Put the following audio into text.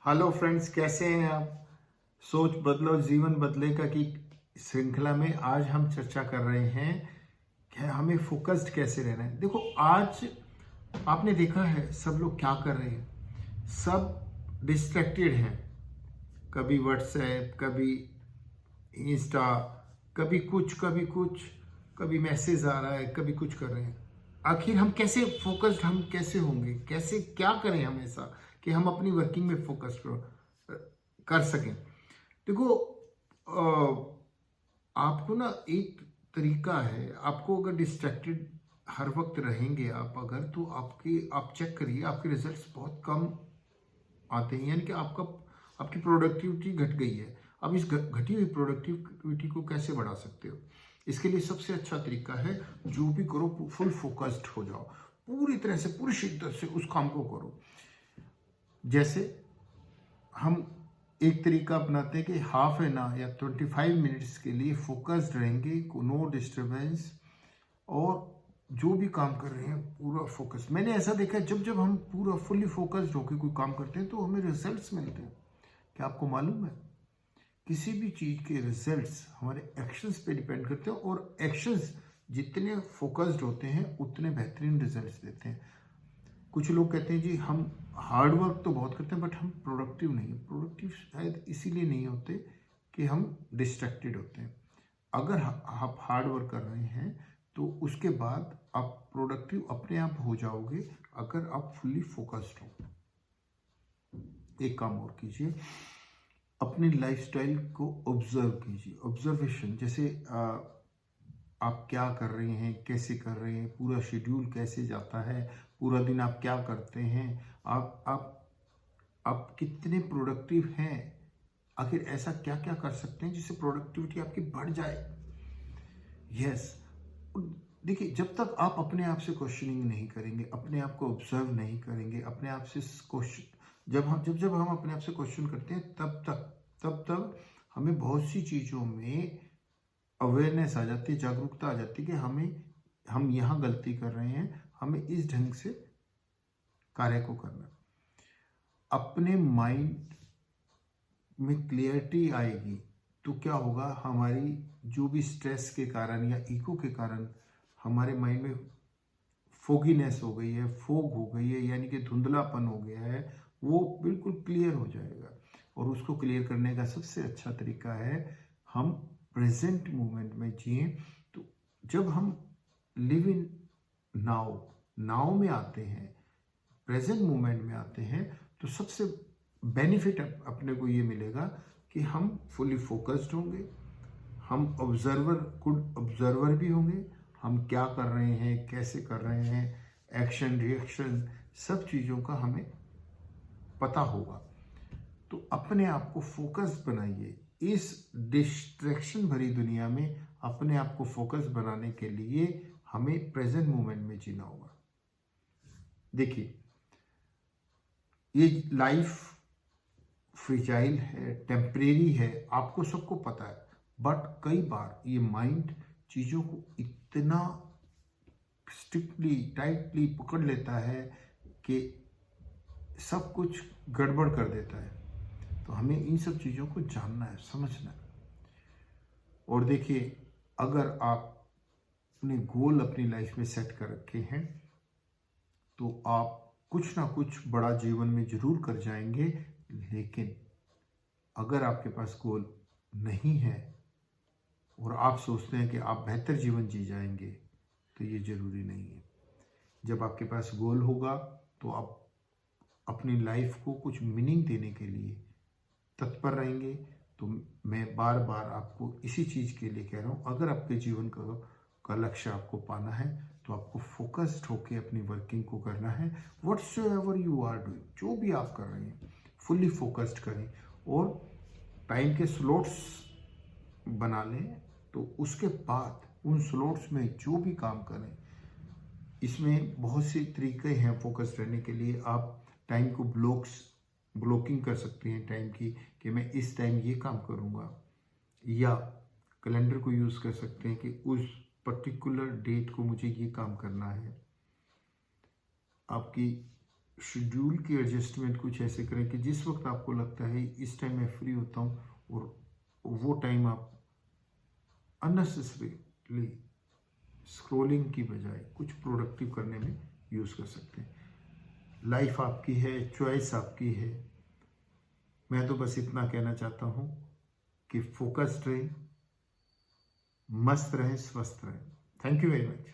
Hello friends, कैसे हैं आप। सोच बदलो जीवन बदलेगा की श्रृंखला में आज हम चर्चा कर रहे हैं कि हमें फोकस्ड कैसे रहना है। देखो, आज आपने देखा है सब लोग क्या कर रहे हैं। सब डिस्ट्रैक्टेड हैं। कभी व्हाट्सएप, कभी इंस्टा, कभी कुछ, कभी मैसेज आ रहा है, कभी कुछ कर रहे हैं। आखिर हम कैसे फोकस्ड, हम कैसे होंगे, कैसे क्या करें हम ऐसा कि हम अपनी वर्किंग में फोकस कर सकें। देखो, आपको ना एक तरीका है। आपको अगर डिस्ट्रैक्टेड हर वक्त रहेंगे आप, अगर तो आप चेक करिए, आपके रिजल्ट्स बहुत कम आते हैं। यानी कि आपकी प्रोडक्टिविटी घट गई है। अब इस घटी हुई प्रोडक्टिविटी को कैसे बढ़ा सकते हो। इसके लिए सबसे अच्छा तरीका है, जो भी करो फुल फोकस्ड हो जाओ, पूरी तरह से पूरी शिद्दत से उस काम को करो। जैसे हम एक तरीका अपनाते हैं कि हाफ एन आवर या 25 मिनट्स के लिए फोकस्ड रहेंगे, नो डिस्टरबेंस, और जो भी काम कर रहे हैं पूरा फोकस। मैंने ऐसा देखा है, जब जब हम पूरा फुल्ली फोकस्ड होकर कोई काम करते हैं तो हमें रिजल्ट्स मिलते हैं। क्या आपको मालूम है, किसी भी चीज के रिजल्ट्स हमारे एक्शंस पे डिपेंड करते हैं, और एक्शंस जितने फोकस्ड होते हैं उतने बेहतरीन रिजल्ट्स देते हैं। कुछ लोग कहते हैं जी हम हार्ड वर्क तो बहुत करते हैं बट हम प्रोडक्टिव नहीं। प्रोडक्टिव शायद इसीलिए नहीं होते कि हम डिस्ट्रैक्टेड होते हैं। अगर आप हार्ड वर्क कर रहे हैं तो उसके बाद आप प्रोडक्टिव अपने आप हो जाओगे, अगर आप फुल्ली फोकस्ड हो। एक काम और कीजिए, अपनी लाइफस्टाइल को ऑब्जर्व कीजिए। ऑब्जर्वेशन जैसे आप क्या कर रहे हैं, कैसे कर रहे हैं, पूरा शेड्यूल कैसे जाता है, पूरा दिन आप क्या करते हैं, आप कितने प्रोडक्टिव हैं। आखिर ऐसा क्या क्या कर सकते हैं जिससे प्रोडक्टिविटी आपकी बढ़ जाए। यस, देखिए, जब तक आप अपने आप से क्वेश्चनिंग नहीं करेंगे, अपने आप को ऑब्जर्व नहीं करेंगे, अपने आप से क्वेश्चन, जब हम अपने आप से क्वेश्चन करते हैं, तब हमें बहुत सी चीज़ों में अवेयरनेस आ जाती है, जागरूकता आ जाती है कि हम यहाँ गलती कर रहे हैं, हमें इस ढंग से कार्य को करना। अपने माइंड में क्लियरिटी आएगी तो क्या होगा, हमारी जो भी स्ट्रेस के कारण या ईगो के कारण हमारे माइंड में फोगीनेस हो गई है, फोग हो गई है, यानी कि धुंधलापन हो गया है, वो बिल्कुल क्लियर हो जाएगा। और उसको क्लियर करने का सबसे अच्छा तरीका है, हम प्रेजेंट मोमेंट में जिए। तो जब हम लिव इन नाउ नाउ में आते हैं, प्रेजेंट मोमेंट में आते हैं, तो सबसे बेनिफिट अपने को ये मिलेगा कि हम फुली फोकस्ड होंगे, हम गुड ऑब्जर्वर भी होंगे। हम क्या कर रहे हैं, कैसे कर रहे हैं, एक्शन रिएक्शन सब चीज़ों का हमें पता होगा। तो अपने आप को फोकस बनाइए। इस डिस्ट्रैक्शन भरी दुनिया में अपने आप को फोकस बनाने के लिए हमें प्रेजेंट मोमेंट में जीना होगा। देखिए, ये लाइफ फ्रिजाइल है, टेम्परेरी है, आपको सबको पता है। बट कई बार ये माइंड चीज़ों को इतना स्ट्रिक्टली टाइटली पकड़ लेता है कि सब कुछ गड़बड़ कर देता है। तो हमें इन सब चीज़ों को जानना है, समझना है। और देखिए, अगर आप अपने गोल अपनी लाइफ में सेट कर रखे हैं तो आप कुछ ना कुछ बड़ा जीवन में जरूर कर जाएंगे। लेकिन अगर आपके पास गोल नहीं है और आप सोचते हैं कि आप बेहतर जीवन जी जाएंगे, तो ये जरूरी नहीं है। जब आपके पास गोल होगा तो आप अपनी लाइफ को कुछ मीनिंग देने के लिए तत्पर रहेंगे। तो मैं बार बार आपको इसी चीज़ के लिए कह रहा हूँ, अगर आपके जीवन का लक्ष्य आपको पाना है तो आपको फोकस्ड होकर अपनी वर्किंग को करना है। व्हाट्सएवर यू आर डूइंग, जो भी आप कर रहे हैं फुल्ली फोकस्ड करें, और टाइम के स्लॉट्स बना लें। तो उसके बाद उन स्लॉट्स में जो भी काम करें, इसमें बहुत से तरीके हैं फोकस रहने के लिए। आप टाइम को ब्लॉकिंग कर सकते हैं टाइम की, कि मैं इस टाइम ये काम करूँगा, या कैलेंडर को यूज़ कर सकते हैं कि उस पर्टिकुलर डेट को मुझे ये काम करना है। आपकी शेड्यूल की एडजस्टमेंट कुछ ऐसे करें कि जिस वक्त आपको लगता है इस टाइम मैं फ्री होता हूँ, और वो टाइम आप अननेसेसरीली स्क्रोलिंग की बजाय कुछ प्रोडक्टिव करने में यूज़ कर सकते हैं। लाइफ आपकी है, चॉइस आपकी है। मैं तो बस इतना कहना चाहता हूँ कि फोकस्ड रहें, मस्त रहें, स्वस्थ रहें। Thank you very much.